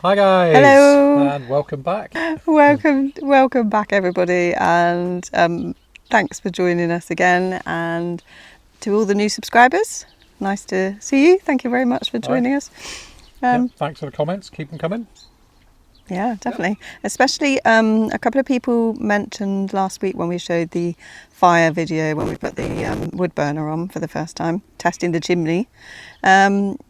Hi guys. Hello. And welcome back. Welcome back, everybody, and thanks for joining us again. And to all the new subscribers, nice to see you. Thank you very much for joining us. Thanks for the comments. Keep them coming. Yeah, definitely. Especially a couple of people mentioned last week when we showed the fire video, when we put the wood burner on for the first time, testing the chimney,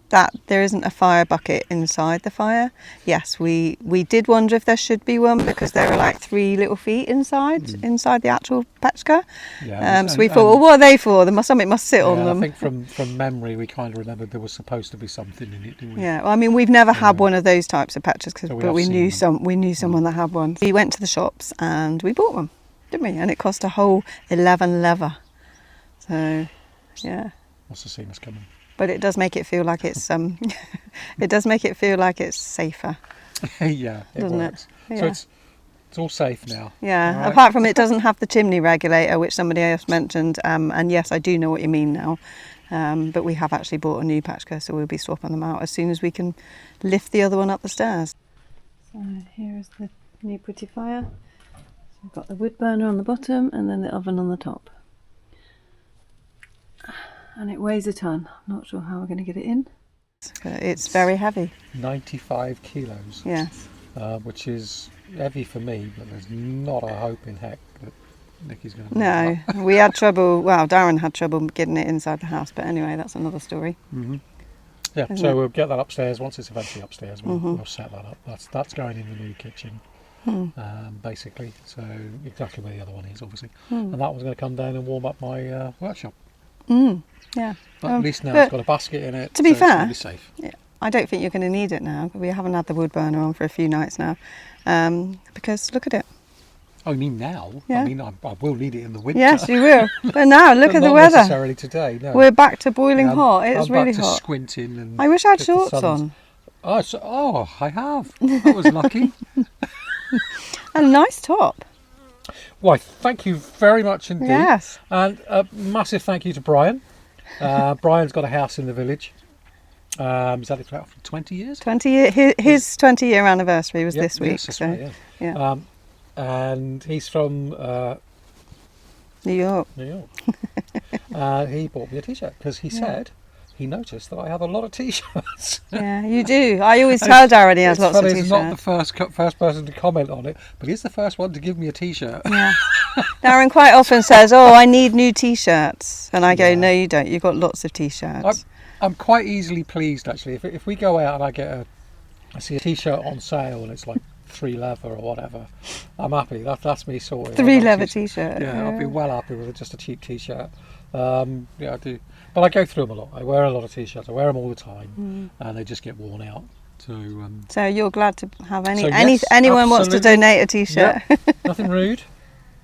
that there isn't a fire bucket inside the fire. Yes, we did wonder if there should be one because there are like 3 little feet inside the actual pechka. Yeah, so we thought, well, what are they for? Something must sit on them. I think from memory we kind of remembered there was supposed to be something in it, didn't we? Yeah, well, I mean, we've never had one of those types of pechkas, but we knew someone that had one. We went to the shops and we bought one, didn't we? And it cost a whole 11 leather. So, yeah. Must have seen us coming. But it does make it feel like it's it does make it feel like it's safer. Yeah, it doesn't works. it? Yeah. So it's all safe now. Yeah. Right. Apart from it doesn't have the chimney regulator, which somebody else mentioned. And yes, I do know what you mean now. But we have actually bought a new pechka, so we'll be swapping them out as soon as we can lift the other one up the stairs. So here is the new pretty fire. So we've got the wood burner on the bottom and then the oven on the top. And it weighs a ton. I'm not sure how we're going to get it in. It's very heavy. 95 kilos. Yes. Which is heavy for me, but there's not a hope in heck that Nikki's going to. No, we had trouble. Well, Darren had trouble getting it inside the house, but anyway, that's another story. Mm-hmm. Yeah. So we'll get that upstairs. Once it's eventually upstairs, we'll set that up. That's going in the new kitchen. Basically, so exactly where the other one is, obviously, and that was going to come down and warm up my workshop. Yeah, but at least now it's got a basket in it. To be fair, it's really safe. Yeah, I don't think you're going to need it now. We haven't had the wood burner on for a few nights now, because look at it. Oh, you mean now? Yeah. I mean, I will need it in the winter. Yes, you will. But now, look at the not weather. Not necessarily today. No. We're back to boiling hot. It's I'm really back to hot. Squinting and I wish I had shorts on. Oh, I have. That was lucky. And a nice top. Why, thank you very much indeed. Yes. And a massive thank you to Brian. Brian's got a house in the village. He's had it for 20 years? 20 year. His 20-year anniversary was this week. Yes, that's right, yeah. Yeah. And he's from New York. He bought me a t-shirt because he said he noticed that I have a lot of t-shirts. Yeah, you do. I always tell Darren he has lots of t-shirts. He's not the first person to comment on it, but he's the first one to give me a t-shirt. Yeah. Darren quite often says, "Oh, I need new t-shirts," and I go, "No, you don't. You've got lots of t-shirts." I'm quite easily pleased actually. If we go out and I see a t-shirt on sale and it's like 3 leather or whatever, I'm happy. That's me sorted. 3 leather t-shirt. Yeah, I'll be well happy with just a cheap t-shirt. Yeah, I do. But I go through them a lot. I wear a lot of t-shirts. I wear them all the time, and they just get worn out. So you're glad to have anyone absolutely. wants to donate a t-shirt? Yep. Nothing rude,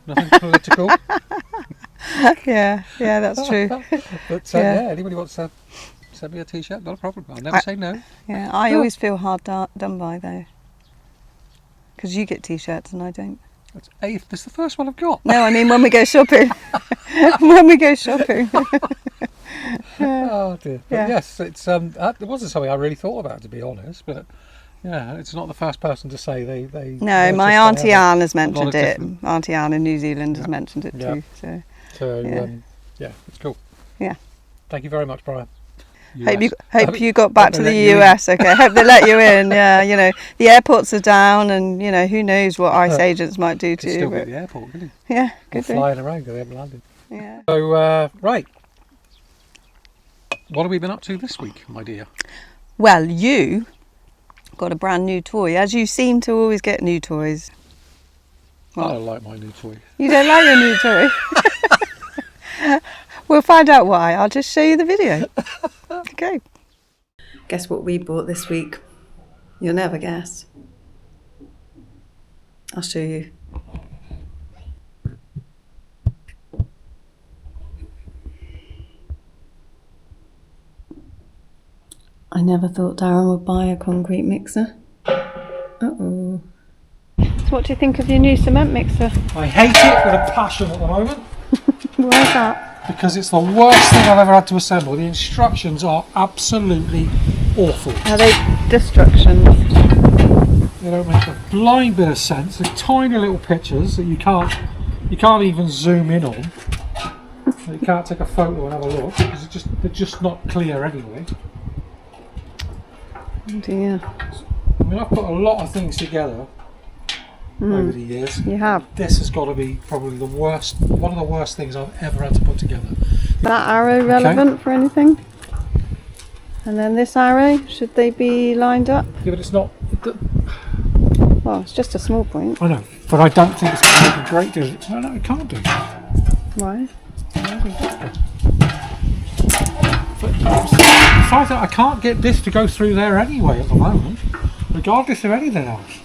nothing political. yeah, that's true. But anybody wants to send me a t-shirt, not a problem. I'll never say no. Yeah, I always feel hard done by though, because you get t-shirts and I don't. This is the first one I've got. No, I mean when we go shopping. When we go shopping. Oh dear. But yes, it wasn't something I really thought about, to be honest. But yeah, it's not the first person to say they. No, my Auntie Anne has mentioned it. Auntie Anne in New Zealand has mentioned it too. So it's cool. Yeah. Thank you very much, Brian. Hope you got back to the US. Okay, hope they let you in. Yeah, the airports are down, and who knows what ICE agents might do to you. Still at the airport, really. Yeah, good. Flying around because they haven't landed. Yeah. So right, what have we been up to this week, my dear? Well, you got a brand new toy, as you seem to always get new toys. I don't like my new toy. You don't like your new toy? We'll find out why. I'll just show you the video. Okay. Guess what we bought this week? You'll never guess. I'll show you. I never thought Darren would buy a concrete mixer. Uh-oh. So what do you think of your new cement mixer? I hate it with a passion at the moment. Why is that? Because it's the worst thing I've ever had to assemble. The instructions are absolutely awful. Are they destructions? they don't make a blind bit of sense. They're tiny little pictures that you can't even zoom in on. So you can't take a photo and have a look because they're just not clear anyway. Oh dear. I mean, I've put a lot of things together over the years. You have. This has got to be probably the worst, one of the worst things I've ever had to put together. That arrow relevant for anything? And then this arrow, should they be lined up? Yeah, but it's not. Well, it's just a small point. I know, but I don't think it's going to make a great deal. No, it can't do. Why? But besides that, I can't get this to go through there anyway at the moment, regardless of anything else.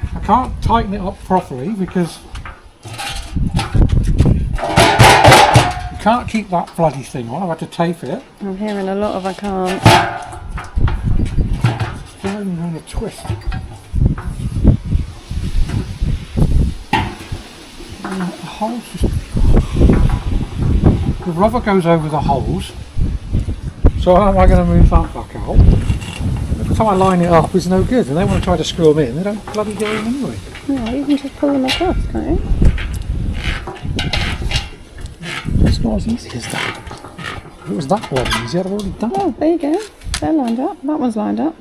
I can't tighten it up properly because you can't keep that bloody thing on. I've had to tape it. I'm hearing a lot of I can't. It's going on a twist. And the holes just... The rubber goes over the holes. So how am I going to move that back out? Every time I line it up, it's no good. And then when I try to screw them in, they don't bloody go in anyway. Yeah, you can just pull them across, can't you? It's not as easy as that. If it was that one easy, I'd have already done it. Oh, there you go. They're lined up. That one's lined up.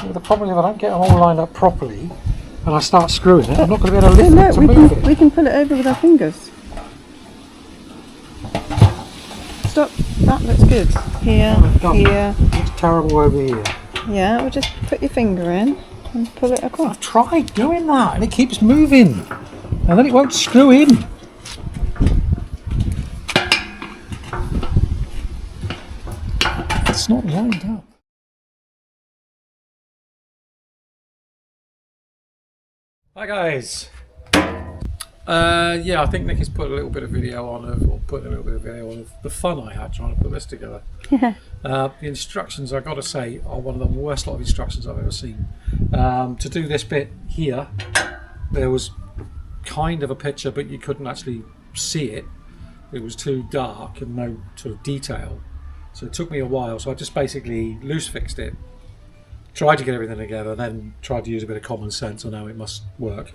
Well, the problem is if I don't get them all lined up properly and I start screwing it, I'm not going to be able to lift No, it to move it. we can pull it over with our fingers. Stop. That looks good. Here, here. It's terrible over here. Yeah, we'll just put your finger in and pull it across. I've tried doing that and it keeps moving. And then it won't screw in. It's not lined up. Hi guys. Yeah, I think Nicky's put a little bit of video on of the fun I had trying to put this together. Yeah. The instructions, I've got to say, are one of the worst lot of instructions I've ever seen. To do this bit here, there was kind of a picture, but you couldn't actually see it. It was too dark and no sort of detail. So it took me a while. So I just basically loose fixed it, tried to get everything together, then tried to use a bit of common sense on how it must work.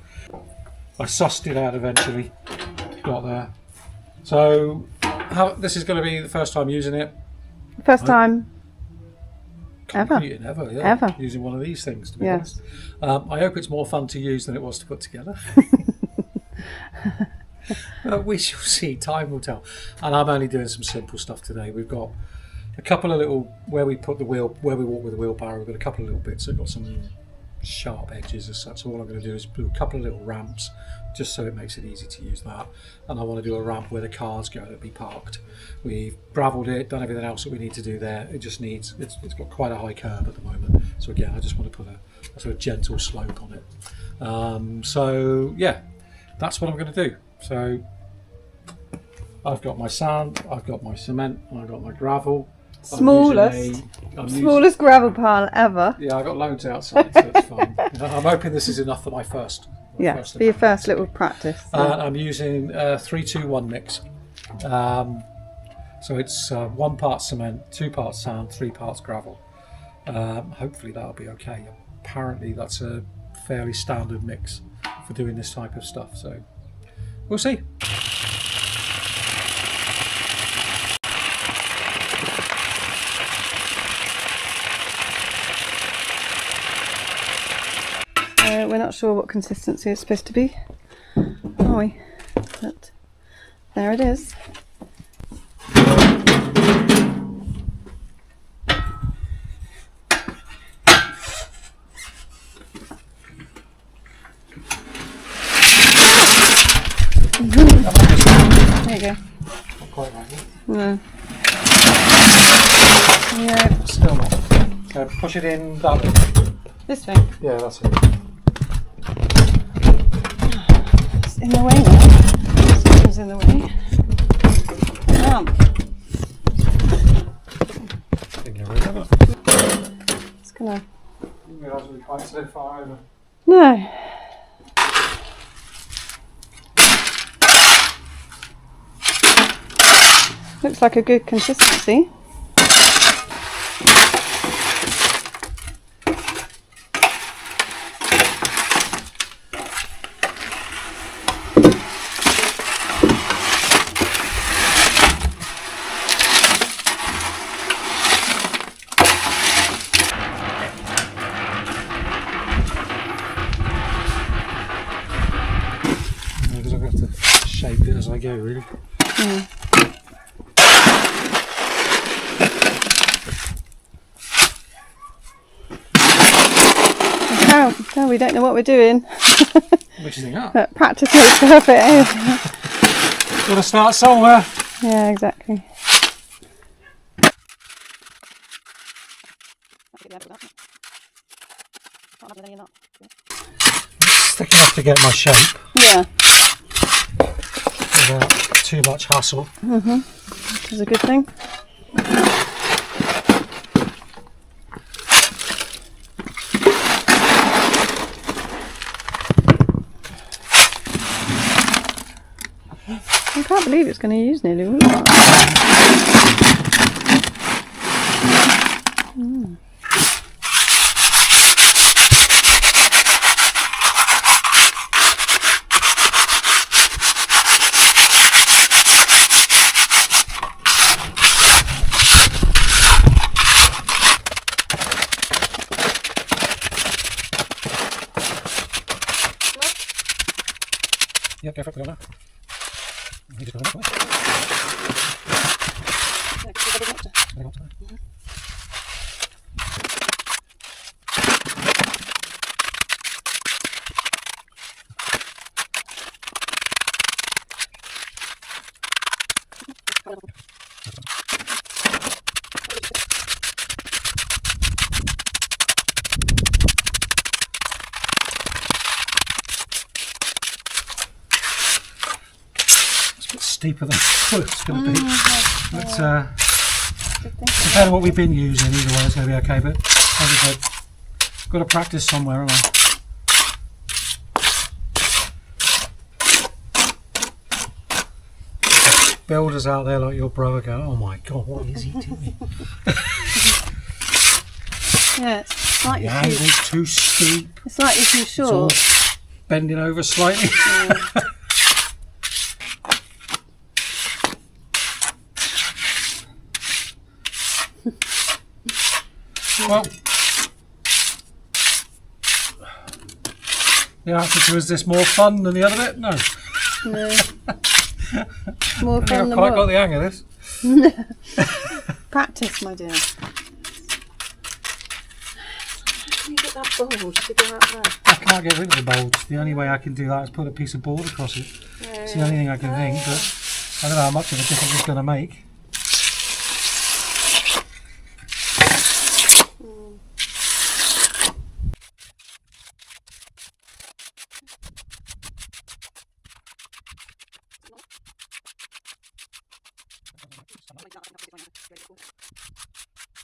I sussed it out eventually, got there. So this is going to be the first time using it. First time ever. Yeah. Ever. Using one of these things, to be Yes. honest. I hope it's more fun to use than it was to put together. We shall see, time will tell. And I'm only doing some simple stuff today. We've got a couple of little, where we put the wheel, where we walk with the wheelbarrow, we've got a couple of little bits that got some sharp edges as such. So all I'm going to do is do a couple of little ramps just so it makes it easy to use that. And I want to do a ramp where the cars go to be parked. We've gravelled it, done everything else that we need to do there. It just needs, it's got quite a high curb at the moment. So again, I just want to put a sort of gentle slope on it. So yeah, that's what I'm going to do. So I've got my sand, I've got my cement, and I've got my gravel. Smallest gravel pile ever. Yeah, I've got loads outside, so it's fine. I'm hoping this is enough for my first. Yeah, for your first little practice. I'm using 3-2-1 mix. So it's 1 part cement, 2 parts sand, 3 parts gravel. Hopefully that'll be okay. Apparently that's a fairly standard mix for doing this type of stuff. So we'll see. We're not sure what consistency it's supposed to be, are we? But there it is. There you go. Not quite right. No. Yeah. Still not. So push it in that way. This thing. Yeah, that's it. It's in the way now. Something's in the way. Now. Get rid of it. It's gonna. You realise we can't so far over. No. Looks like a good consistency. Because I'm going to have to shape it as I go, really. No, we don't know what we're doing. Which do you think? Oh, But practice makes perfect. Eh? got to start somewhere. Yeah, exactly. Thick enough to get my shape Yeah, without too much hustle. which is a good thing. I can't believe it's going to use nearly all of that. Yep, go for it, go now. You just go that way. Go on to that. It's a bit steeper than I thought it was going to be. But compared to what we've been using, either way it's going to be okay. But as I said, got to practice somewhere, haven't I? Builders out there like your brother go, oh my god, what is he doing? Yeah, it's slightly The angle's too steep. It's slightly too It's all short. bending over slightly. Well, the answer to is this more fun than the other bit? No. No. More I think fun I've than quite got what? the hang of this. Practice, my dear. You get that bulge to go out there. I can't get rid of the bulge. The only way I can do that is put a piece of board across it. It's the only thing I can think, but I don't know how much of a difference it's going to make.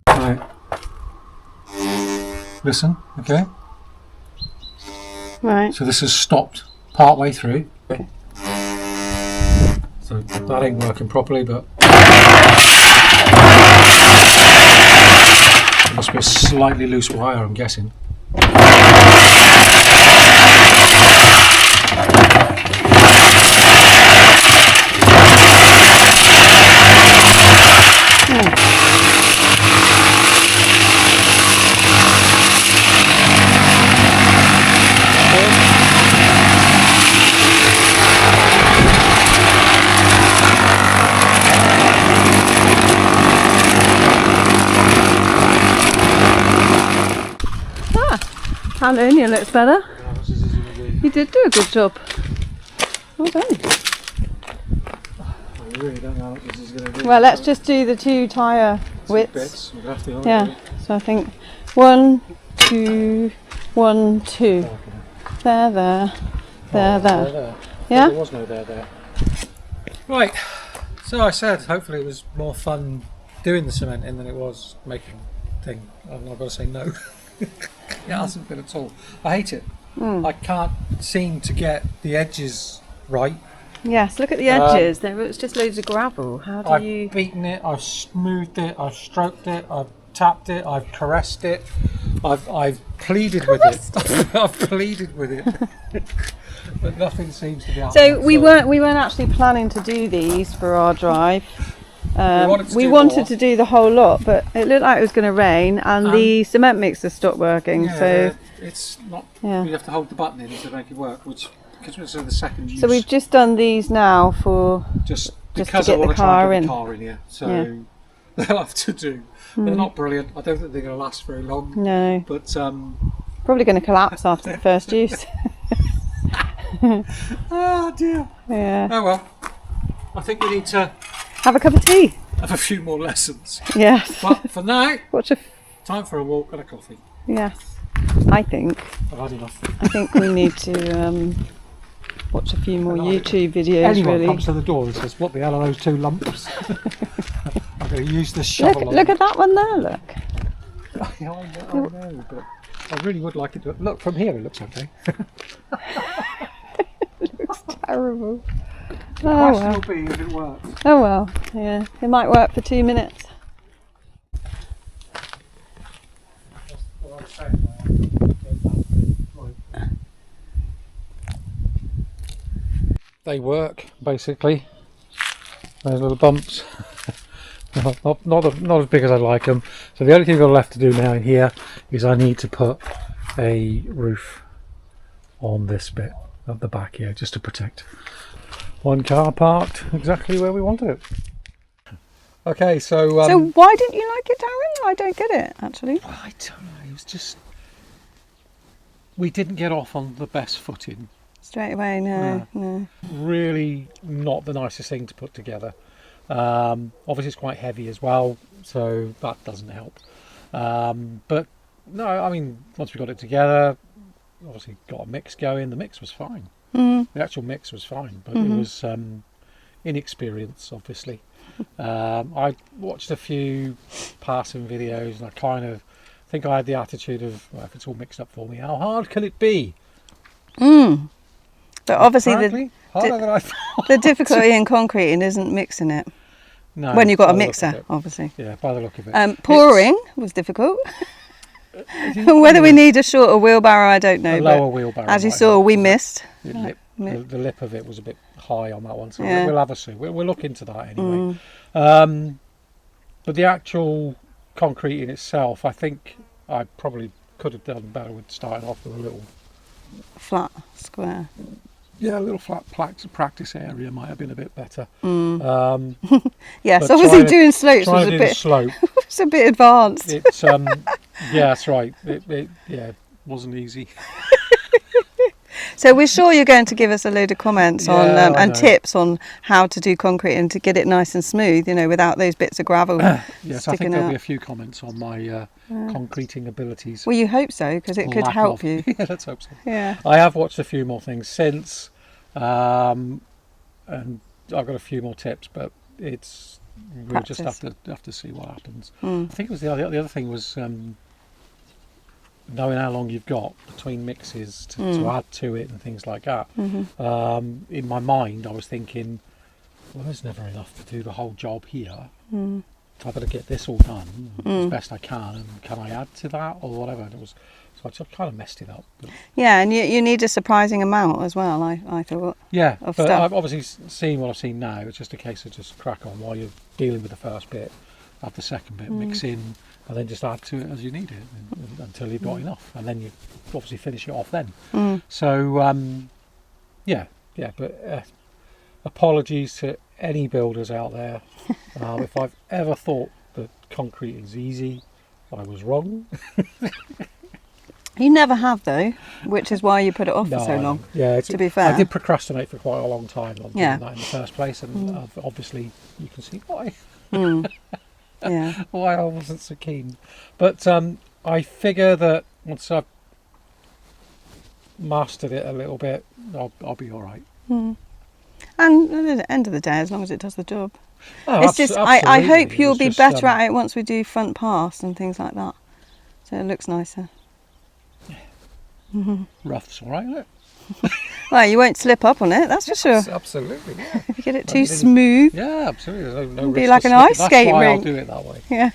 Right. Listen, okay? Right. So this has stopped part way through. Okay. So that ain't working properly, but it must be a slightly loose wire, I'm guessing. Hallelujah looks better. You did do a good job. Well done. I really don't know what this is going to do. Well, let's just do the two tyre widths. Bits. We'll have to Yeah. So I think 1, 2, 1, 2. There, there. There. There. Yeah? There was no there. Right. So I said, hopefully it was more fun doing the cementing than it was making thing. I've got to say no. It hasn't been at all. I hate it. I can't seem to get the edges right Yes, look at the edges. It's just loads of gravel. How do you... I've beaten it, I've smoothed it, I've stroked it, I've tapped it, I've caressed it, I've pleaded with it. I've pleaded with it. But nothing seems to be happening. So we weren't actually planning to do these for our drive. We wanted to do the whole lot, but it looked like it was going to rain, and the cement mixer stopped working. Yeah, so it's not. Yeah. You have to hold the button in to make it work, which because it's the second use. So we've just done these now for just to because get I want the to try car and in. get the car in here. So they'll have to do. They're not brilliant. I don't think they're going to last very long. No. But probably going to collapse after the first use. Oh dear. Yeah. Oh well. I think we need to have a cup of tea. Have a few more lessons. Yes. But for now, time for a walk and a coffee. Yes. I think. I've had enough. I think we need to watch a few more YouTube videos. Anyone comes to the door and says, "What the hell are those two lumps?" I'm going to use this shovel. Look at that one there. Look. I know, but I really would like it to look from here. It looks okay. It looks terrible. The question will be if it works. Oh well, yeah, it might work for 2 minutes. They work basically. Those little bumps. not as big as I'd like them. So the only thing I've got left to do now in here is I need to put a roof on this bit at the back here, just to protect one car parked exactly where we wanted it. Okay, so why didn't you like it, Darren? I don't get it, actually. Well, I don't know. It was just we didn't get off on the best footing straight away. No. Really, not the nicest thing to put together. Obviously, it's quite heavy as well, so that doesn't help. But no, I mean, once we got it together, obviously got a mix going. The mix was fine. The actual mix was fine, but it was inexperience, obviously. I watched a few passing videos, and I kind of think I had the attitude of, well, if it's all mixed up for me, how hard can it be? But obviously harder than I thought. The difficulty in concreting isn't mixing it. No, when you've got a mixer, obviously. Yeah, by the look of it. Pouring was difficult. Whether we need a shorter wheelbarrow, I don't know. A lower wheelbarrow. As you saw, we missed. The lip of it was a bit high on that one, so we'll have a see. We'll look into that anyway. But the actual concrete in itself, I think I probably could have done better with starting off with a little flat square. Yeah, a little flat practice area might have been a bit better. Yes, obviously doing slopes was a bit slope. It's a bit advanced. It's yeah, that's right. It wasn't easy. So we're sure you're going to give us a load of comments on and tips on how to do concrete and to get it nice and smooth, you know, without those bits of gravel. Yes, I think there'll be a few comments on my concreting abilities. Well, you hope so, because it could help you. Yeah, let's hope so. Yeah. I have watched a few more things since, and I've got a few more tips, but we'll just have to see what happens. I think it was the other thing was knowing how long you've got between mixes to add to it and things like that. In my mind, I was thinking, well, there's never enough to do the whole job here. So I've got to get this all done as best I can, and can I add to that or whatever? And so I just kind of messed it up. But yeah, and you need a surprising amount as well, I thought. Yeah, but stuff. I've obviously seen what I've seen now. It's just a case of just crack on while you're dealing with the first bit, add the second bit, mix in, and then just add to it as you need it until you've got enough, and then you obviously finish it off then. So but apologies to any builders out there. If I've ever thought that concrete is easy, I was wrong. You never have though, which is why you put it off for so long. Yeah, to be fair, I did procrastinate for quite a long time on doing that in the first place, and obviously you can see why. Why I wasn't so keen, but I figure that once I've mastered it a little bit, I'll be all right. And at the end of the day, as long as it does the job. It's just I hope you'll be better at it once we do front pass and things like that, so it looks nicer. Rough's all right, isn't it? Well, you won't slip up on it, that's for sure. Absolutely, yeah. If you get it too smooth, Yeah, absolutely. There's no it'll be risk like to an ice slip. skate That's why rink. I'll do it that way. yeah.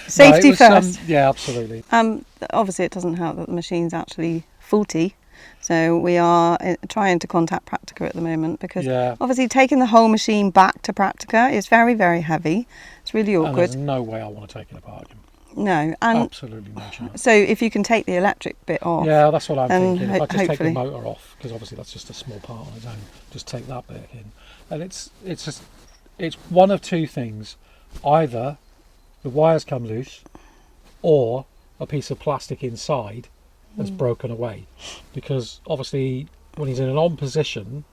Safety first. Yeah, absolutely. Obviously, it doesn't help that the machine's actually faulty. So we are trying to contact Practica at the moment because obviously taking the whole machine back to Practica is very, very heavy. It's really awkward. And there's no way I want to take it apart again. No, and absolutely no chance. So if you can take the electric bit off. Yeah, that's what I'm thinking. If I just hopefully take the motor off, because obviously that's just a small part on its own, just take that bit in. And it's one of two things. Either the wires come loose or a piece of plastic inside has broken away. Because obviously when he's in an on position,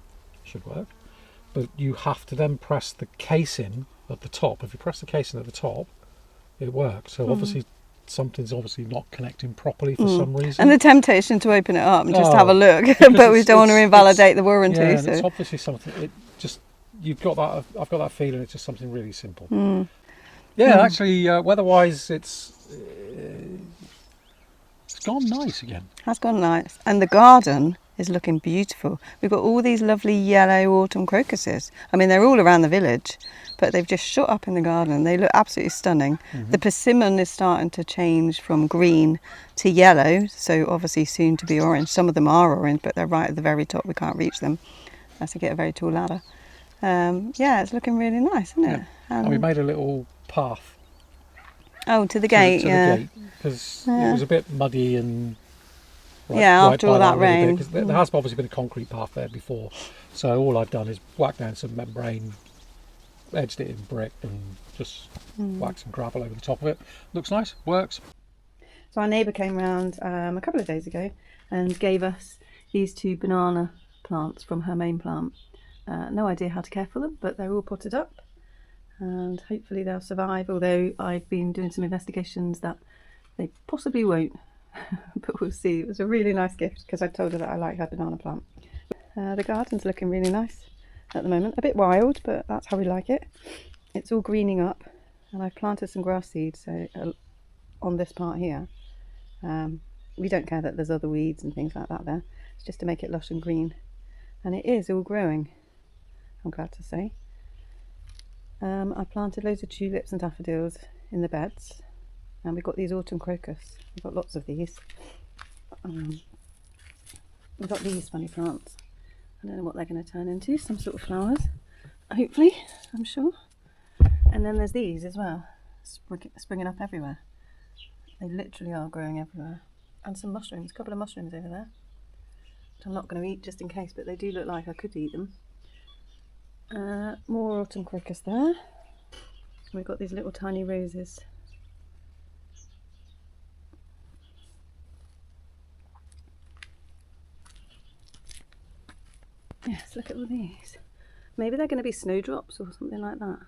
it should work, but you have to then press the casing at the top. If you press the casing at the top, it works. So obviously something's not connecting properly for some reason. And the temptation to open it up and just have a look, but we don't want to invalidate the warranty. Yeah, so it's obviously something. I've got that feeling. It's just something really simple. Actually, weather-wise, it's gone nice again. Has gone nice, and the garden is looking beautiful. We've got all these lovely yellow autumn crocuses. I mean, they're all around the village, but they've just shot up in the garden. They look absolutely stunning. The persimmon is starting to change from green to yellow, so obviously soon to be orange. Some of them are orange, but they're right at the very top. We can't reach them. Has to get a very tall ladder. It's looking really nice, isn't it? And we made a little path. Oh, to the gate, to the gate, because it was a bit muddy and after all that rain. There has obviously been a concrete path there before, so all I've done is whack down some membrane, edged it in brick, and just whack some gravel over the top of it. Looks nice, works. So our neighbour came round a couple of days ago and gave us these 2 banana plants from her main plant. No idea how to care for them, but they're all potted up and hopefully they'll survive, although I've been doing some investigations that they possibly won't. But we'll see. It was a really nice gift because I told her that I like her banana plant. The garden's looking really nice at the moment. A bit wild, but that's how we like it. It's all greening up, and I've planted some grass seeds on this part here. We don't care that there's other weeds and things like that there. It's just to make it lush and green, and it is all growing, I'm glad to say. I planted loads of tulips and daffodils in the beds, and we've got these autumn crocus. We've got lots of these. We've got these funny plants. I don't know what they're going to turn into, some sort of flowers, hopefully, I'm sure. And then there's these as well, springing up everywhere. They literally are growing everywhere. And some mushrooms, a couple of mushrooms over there, which I'm not going to eat just in case, but they do look like I could eat them. More autumn crocus there. We've got these little tiny roses. Yes, look at all these. Maybe they're going to be snowdrops or something like that.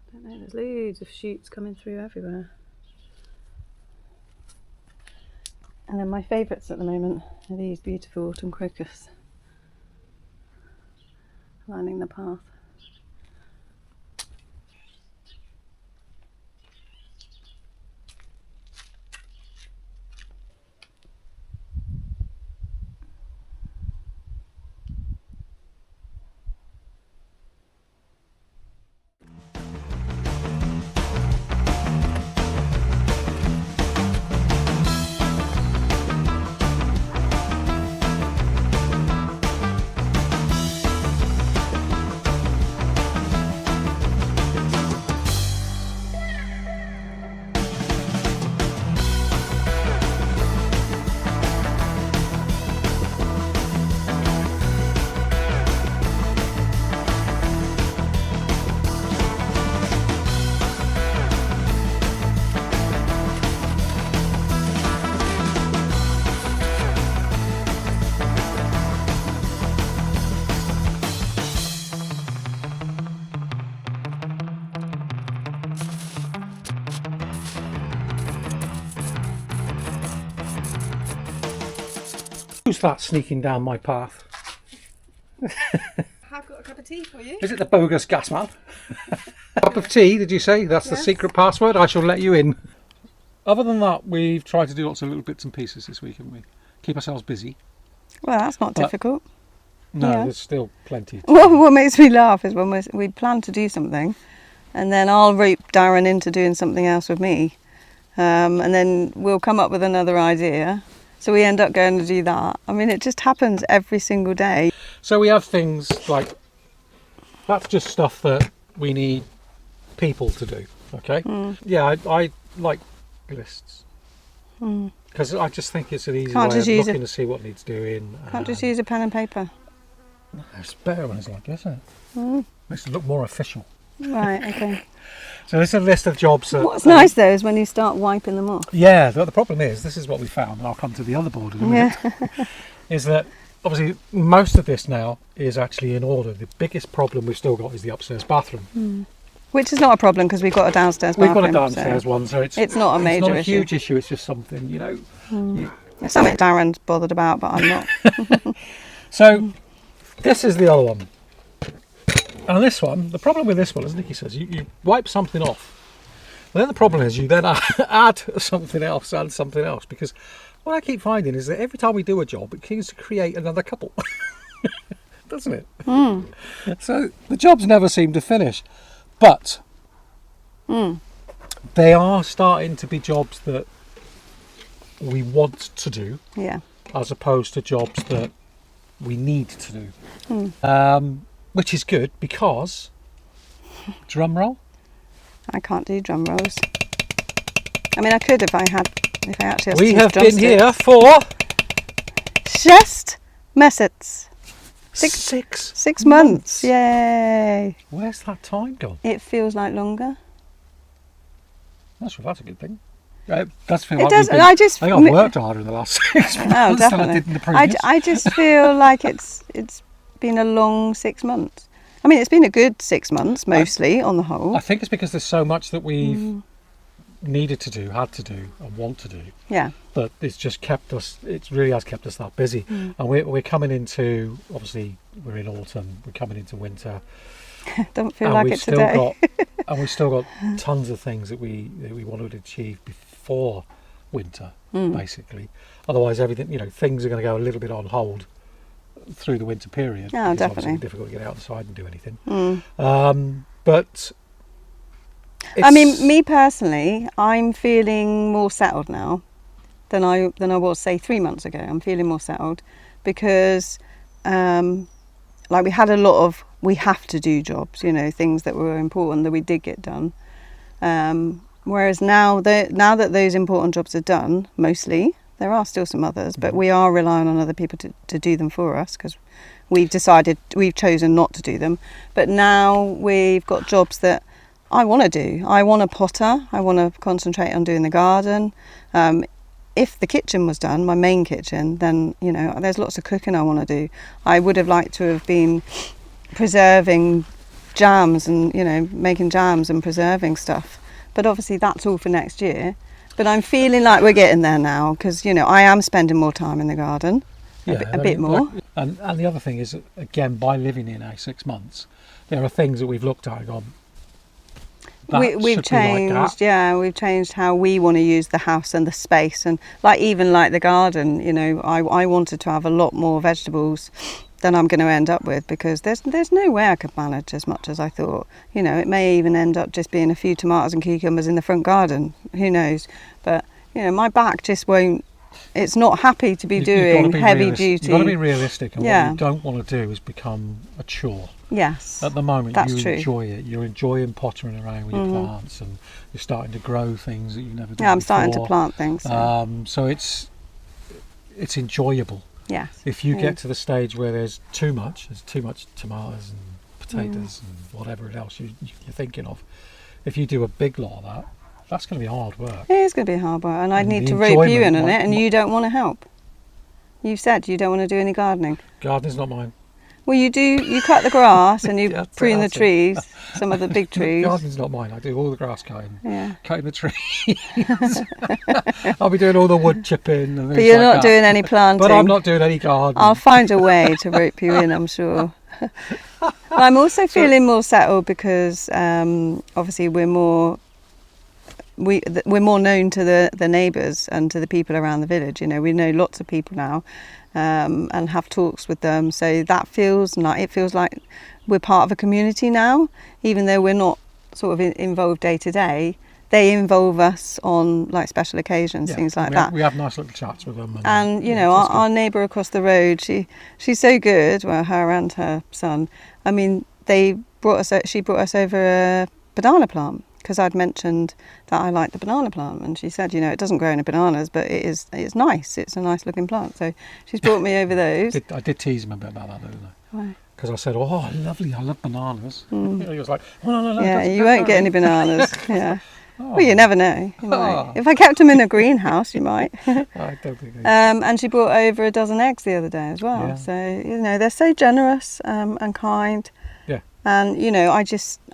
I don't know, there's loads of shoots coming through everywhere. And then my favourites at the moment are these beautiful autumn crocus lining the path. Who's that sneaking down my path? I've got a cup of tea for you. Is it the bogus gas man? Cup of tea, did you say? That's the secret password? I shall let you in. Other than that, we've tried to do lots of little bits and pieces this week, haven't we? Keep ourselves busy. Well, that's not But- difficult. No, Yeah. there's still plenty. What makes me laugh is when we plan to do something, and then I'll rope Darren into doing something else with me, and then we'll come up with another idea. So we end up going to do that. I mean, it just happens every single day. So we have things like, that's just stuff that we need people to do, okay? Yeah, I like lists. Because I just think it's an easy Can't way just of use looking to see what needs doing. Can't just use a pen and paper. It's better when it's like this, isn't it? Makes it look more official. Right, okay. So this is a list of jobs that... What's nice though is when you start wiping them off. Yeah, the problem is, this is what we found, and I'll come to the other board in a minute, is that obviously most of this now is actually in order. The biggest problem we've still got is the upstairs bathroom. Which is not a problem because we've got a downstairs We've bathroom. got a downstairs one, so it's not a major not a issue. huge issue, it's just something, you know. It's something Darren's bothered about, but I'm not. So this is the other one. And this one, the problem with this one, as Nikki says, you wipe something off. And then the problem is you then add something else, because what I keep finding is that every time we do a job, it seems to create another couple. Doesn't it? So the jobs never seem to finish. But they are starting to be jobs that we want to do, Yeah. as opposed to jobs that we need to do. Which is good because, drum roll, I can't do drum rolls. I mean, I could if I actually had we some have been drumsticks. here for Just Messets. 6 6 months. Yay. Where's that time gone? It feels like longer. That's a good thing. That's feel It like does. we've been, I just. I think I've worked harder in the last 6 months Oh, than I definitely. did in the previous. I just feel like it's been a long 6 months. I mean, it's been a good 6 months, mostly, on the whole. I think it's because there's so much that we've needed to do, had to do, and want to do. Yeah. But it's just kept us, it really has kept us that busy. And we're coming into, obviously, we're in autumn, we're coming into winter. Don't feel And like we've it still today. and we've still got tons of things that we wanted to achieve before winter, basically. Otherwise, everything, things are going to go a little bit on hold through the winter period. Oh, It's obviously definitely. difficult to get outside and do anything. But I mean, me personally, I'm feeling more settled now than I was, say, 3 months ago. I'm feeling more settled because, like, we had a lot of we have to do jobs, things that were important that we did get done. Whereas now that those important jobs are done, mostly, there are still some others, but we are relying on other people to do them for us because we've chosen not to do them. But now we've got jobs that I want to do. I want to potter. I want to concentrate on doing the garden. If the kitchen was done, my main kitchen, then, there's lots of cooking I want to do. I would have liked to have been preserving jams and, making jams and preserving stuff. But obviously that's all for next year. But I'm feeling like we're getting there now because, I am spending more time in the garden, a bit more. And the other thing is, again, by living here now 6 months, there are things that we've looked at and gone, We've changed, we've changed how we want to use the house and the space, and even the garden. I wanted to have a lot more vegetables than I'm going to end up with because there's no way I could manage as much as I thought. It may even end up just being a few tomatoes and cucumbers in the front garden. Who knows? But my back just won't. It's not happy to be doing heavy duty. You've got to be realistic, and what you don't want to do is become a chore. Yes. At the moment, that's you true. Enjoy it. You're enjoying pottering around with your plants, and you're starting to grow things that you've never done I'm before. starting to plant things. So it's enjoyable. Yes. If you get to the stage where there's too much tomatoes and potatoes and whatever else you're thinking of, if you do a big lot of that, that's going to be hard work. It is going to be hard work, and I'd And need the to rope you in on enjoyment it, and you don't want to help. You said you don't want to do any gardening. Gardening's not mine. Well, you do. You cut the grass and you Yeah, prune the that's it. trees, some of the big trees. Gardening's not mine. I do all the grass cutting, Yeah. cutting the trees. I'll be doing all the wood chipping and things But you're like not that. doing any planting. But I'm not doing any gardening. I'll find a way to rope you in, I'm sure. I'm also feeling more settled because obviously we're more we're more known to the neighbours and to the people around the village. You know, we know lots of people now, and have talks with them. So that feels like we're part of a community now, even though we're not sort of involved day to day. They involve us on like special occasions, things like that. We have nice little chats with them. And you know, our neighbour across the road, she's so good. Well, her and her son. I mean, she brought us over a banana plant, because I'd mentioned that I like the banana plant, and she said, you know, it doesn't grow any bananas, but it's nice. It's a nice looking plant. So she's brought me over those. I did tease him a bit about that, didn't I? Why? Because I said, "Oh, lovely! I love bananas." He was like, "Oh no, Yeah, you won't get any bananas. Yeah. Oh. Well, you never know. You might. If I kept them in a greenhouse, you might. I don't think. And she brought over a dozen eggs the other day as well. Yeah. So you know, they're so generous and kind. Yeah. And you know,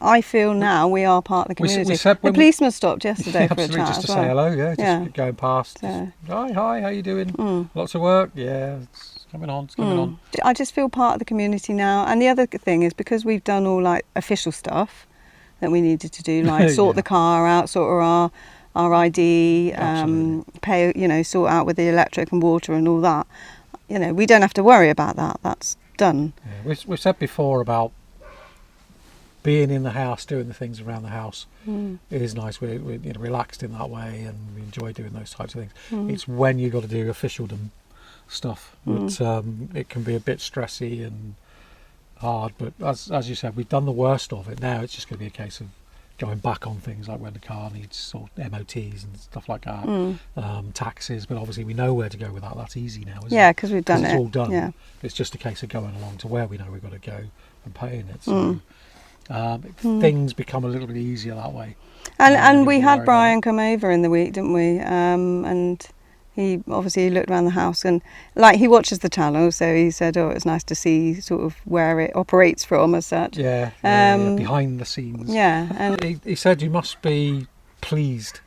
I feel now we are part of the community. We said the policeman stopped yesterday for a chat just to as well. say hello. Just going past. So. Hi, how you doing? Lots of work. Yeah, it's coming on. I just feel part of the community now. And the other thing is, because we've done all like official stuff that we needed to do, like sort the car out, sort of our ID, pay, you know, sort out with the electric and water and all that. You know, we don't have to worry about that. That's done. Yeah, we've said before about being in the house, doing the things around the house. It is nice. We're you know, relaxed in that way, and we enjoy doing those types of things. It's when you got to do officialdom stuff that it can be a bit stressy and hard. But as you said, we've done the worst of it. Now it's just going to be a case of going back on things like when the car needs sort of MOTs and stuff like that, taxes. But obviously we know where to go with that. That's easy now, isn't it? Yeah, because we've done it's it. all done. Yeah. It's just a case of going along to where we know we've got to go and paying it. So things become a little bit easier that way. And we had Brian come over in the week, didn't we? And he obviously looked around the house, and like, he watches the channel, so he said, oh, it's nice to see sort of where it operates from as such. Yeah, behind the scenes. Yeah. And he said you must be pleased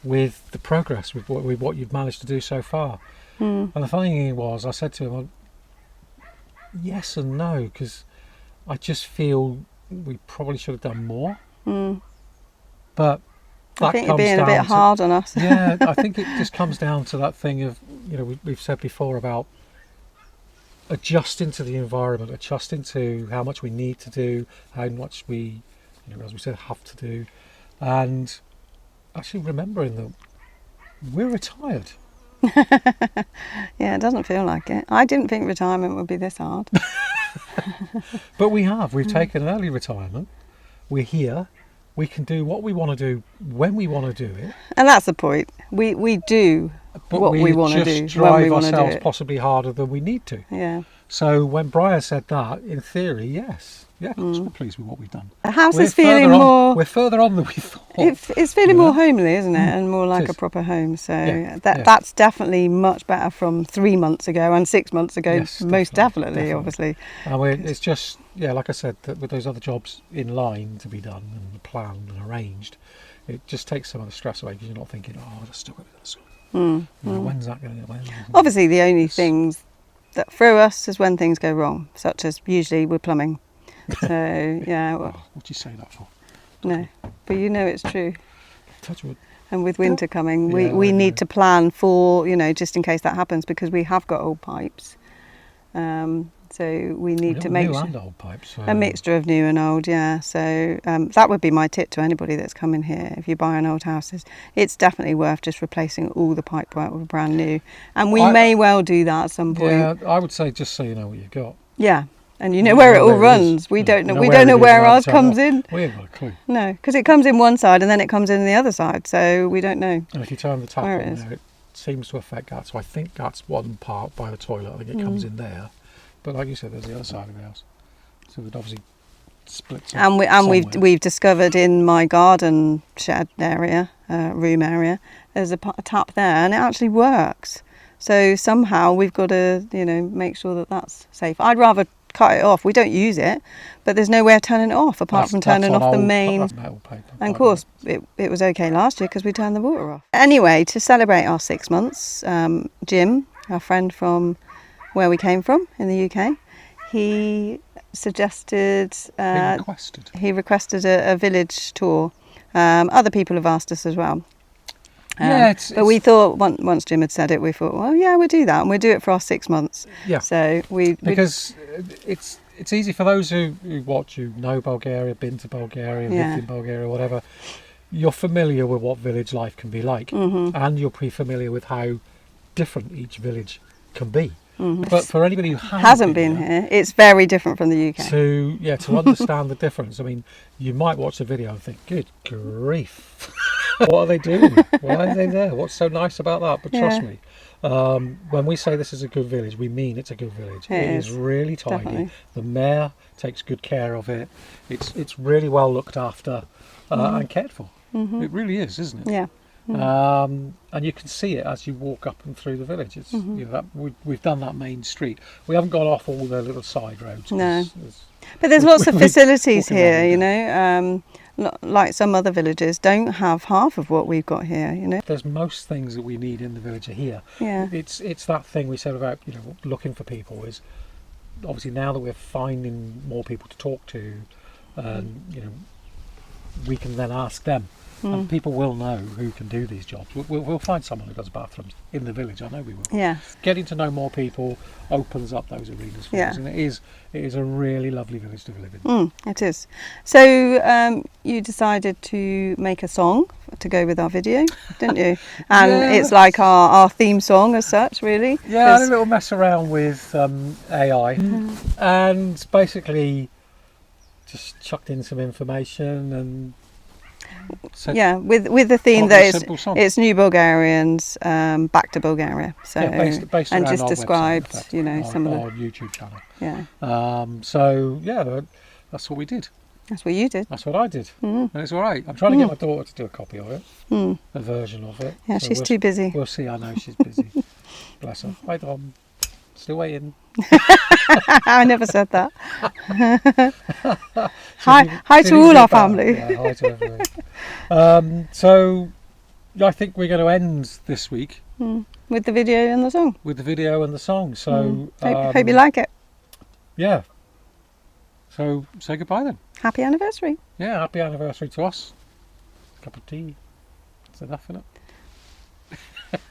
with the progress, with what you've managed to do so far. And the funny thing was, I said to him, well, yes and no, because I just feel we probably should have done more. But I think you're being a bit hard on us. Yeah, I think it just comes down to that thing of, you know, we've said before about adjusting to the environment, adjusting to how much we need to do, how much we, you know, as we said, have to do, and actually remembering that we're retired. Yeah, it doesn't feel like it. I didn't think retirement would be this hard. But we've taken an early retirement. We're here. We can do what we want to do when we want to do it. And that's the point. We do what we want to do when we want to do it. But we just drive ourselves possibly harder than we need to. Yeah. So when Brian said that, in theory, yes. Yeah, of course we're pleased with what we've done. The house is feeling more... We're further on than we thought. It's feeling more homely, isn't it? And more like a proper home. So that's definitely much better from 3 months ago and 6 months ago. Yes, most definitely, obviously. And it's just, like I said, that with those other jobs in line to be done and planned and arranged, it just takes some of the stress away, because you're not thinking, oh, I've still got to do this. When's that going to go? Obviously, the only things that throw us is when things go wrong, such as usually with plumbing. So, yeah. Well, what do you say that for? No, but you know it's true. Touch wood. And with winter coming, we need to plan for, you know, just in case that happens, because we have got old pipes. So we need to make new and old pipes. A mixture of new and old, yeah. So that would be my tip to anybody that's coming here. If you buy an old house, it's definitely worth just replacing all the pipework with brand new. And we may well do that at some point. Yeah, I would say just so you know what you've got. Yeah. And you know where it all runs. We don't know. We don't know where ours comes in. We ain't got a clue. No, because it comes in one side and then it comes in the other side, so we don't know. And if you turn the tap on there, it seems to affect that. So I think that's one part by the toilet. I think it comes in there. But like you said, there's the other side of the house. So it obviously splits up. And we've discovered in my garden shed area, room area, there's a tap there, and it actually works. So somehow we've got to, you know, make sure that that's safe. I'd rather cut it off. We don't use it, but there's no way of turning it off apart from turning off the main. And of course, it was okay last year because we turned the water off. Anyway, to celebrate our 6 months, Jim, our friend from where we came from in the UK, he suggested. He requested a village tour Other people have asked us as well. Yeah, but we thought once Jim had said it, we thought, well, yeah, we'll do that, and we'll do it for our 6 months. Yeah. So because it's easy for those who watch, who know Bulgaria, been to Bulgaria, lived in Bulgaria, whatever. You're familiar with what village life can be like, and you're pretty familiar with how different each village can be. But for anybody who hasn't been here, it's very different from the UK. To understand the difference, I mean, you might watch the video and think, good grief, what are they doing? Why are they there? What's so nice about that? But trust me, when we say this is a good village, we mean it's a good village. It is really tidy. Definitely. The mayor takes good care of it. It's really well looked after and cared for. It really is, isn't it? Yeah. And you can see it as you walk up and through the village. It's, you know, we've done that main street. We haven't gone off all the little side roads. No. But there's lots of facilities here, you know. Like some other villages don't have half of what we've got here, you know. There's most things that we need in the village are here. Yeah. It's that thing we said about, you know, looking for people is obviously now that we're finding more people to talk to, and you know, we can then ask them. And people will know who can do these jobs. We'll find someone who does bathrooms in the village. I know we will. Yeah. Getting to know more people opens up those arenas for us, and it is a really lovely village to live in. It is. So you decided to make a song to go with our video, didn't you? And it's like our theme song as such, really. Yeah, I had a little mess around with AI, and basically just chucked in some information and. So with the theme that it's New Bulgarians back to Bulgaria. So based and around just our described, website, you know, some of our YouTube channel. Yeah. So yeah, that's what we did. That's what you did. That's what I did, and it's all right. I'm trying to get my daughter to do a copy of it, a version of it. Yeah, so she's too busy. We'll see. I know she's busy. Bless her. Hi, Dom. Still waiting. I never said that. Hi to all our family. Yeah, hi to everyone. So I think we're going to end this week with the video and the song. With the video and the song. So hope you like it. Yeah. So say goodbye then. Happy anniversary. Yeah, happy anniversary to us. A cup of tea. That's enough, isn't it?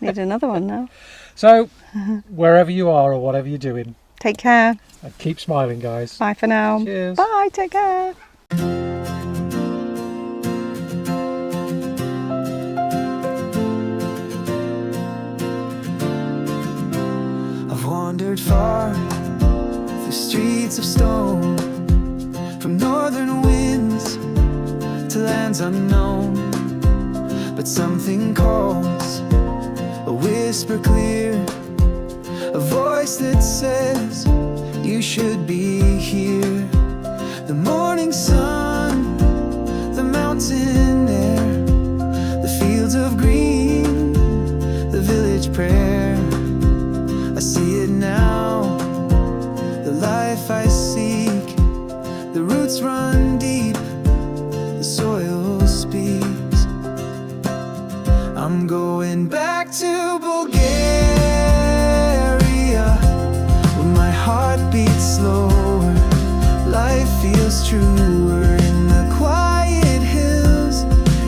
Need another one now. So, wherever you are or whatever you're doing, take care. And keep smiling, guys. Bye for now. Cheers. Bye, take care. I've wandered far through streets of stone, from northern winds to lands unknown, but something calls, a whisper clear, a voice that says you should be here. The morning sun, the mountain air, the fields of green, the village prayer. I see it now, the life I seek. The roots run deep, the soil speaks. I'm going back to Bulgaria, where my heart beats slower, life feels truer in the quiet hills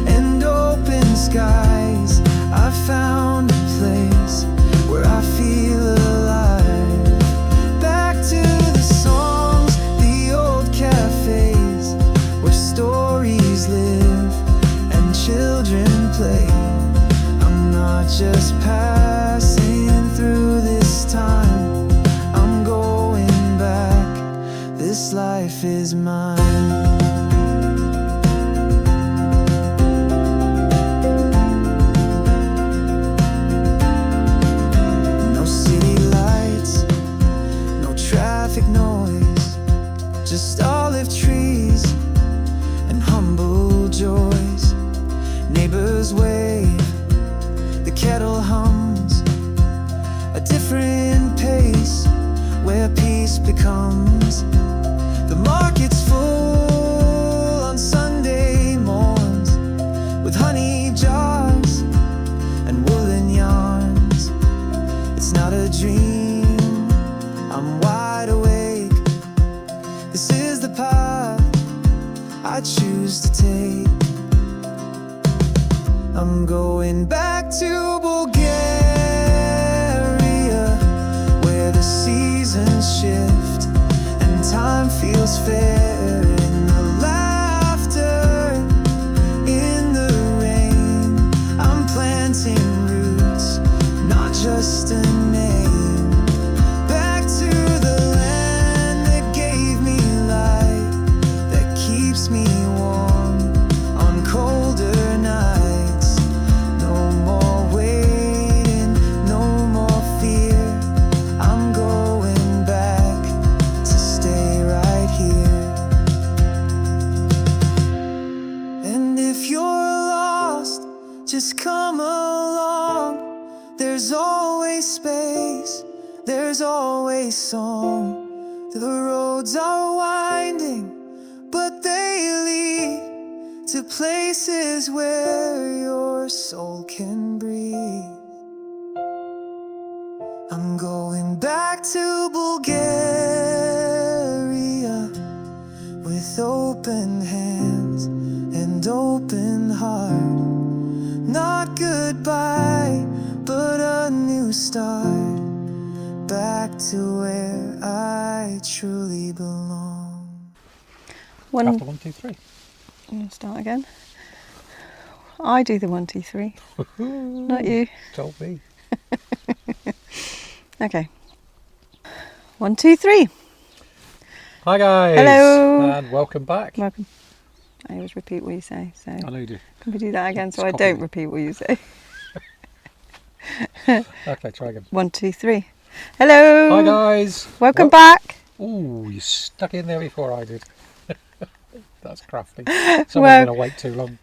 and open skies. I found a place where I feel alive. Back to the songs, the old cafes, where stories live and children play. I'm not just passing through this time, I'm going back, this life is mine. No city lights, no traffic noise, just olive trees and humble joys. Neighbors wave, the kettle hums, I'm going back to Bulgaria, where the seasons shift and time feels fair. In the laughter, in the rain, I'm planting roots, not just a name. Back to the land that gave me light, that keeps me warm on colder nights. No more waiting, no more fear. I'm going back to stay right here. And if you're lost, just come along. There's always space, there's always song. The roads are winding, but they lead to places where your soul can breathe. I'm going back to Bulgaria with open hands and open heart. Not goodbye, but a new start. Back to where I truly belong. After 1, 2, 3. I'll start again. I do the 1, 2, 3, not you. Told me. Okay. 1, 2, 3. Hi guys. Hello. And welcome back. Welcome. I always repeat what you say, so I know you do. can we do that again so Just I copy don't me. repeat what you say? Okay, try again. 1, 2, 3. Hello. Hi guys. Welcome back. Ooh, you stuck in there before I did. That's crafty. Someone's Well- going to wait too long.